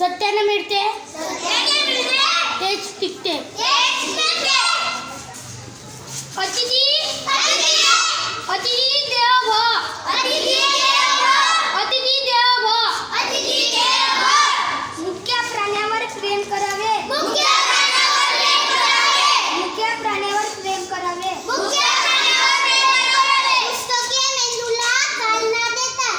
सत्याने मिळते तेच टिकते. अतिथी अतिथी देवो भव. अतिथी देवो भव. मुक्या प्राण्यावर प्रेम करावे. मुक्या प्राण्यावर प्रेम करावे. पुस्तके मेंदूला चालना देतात.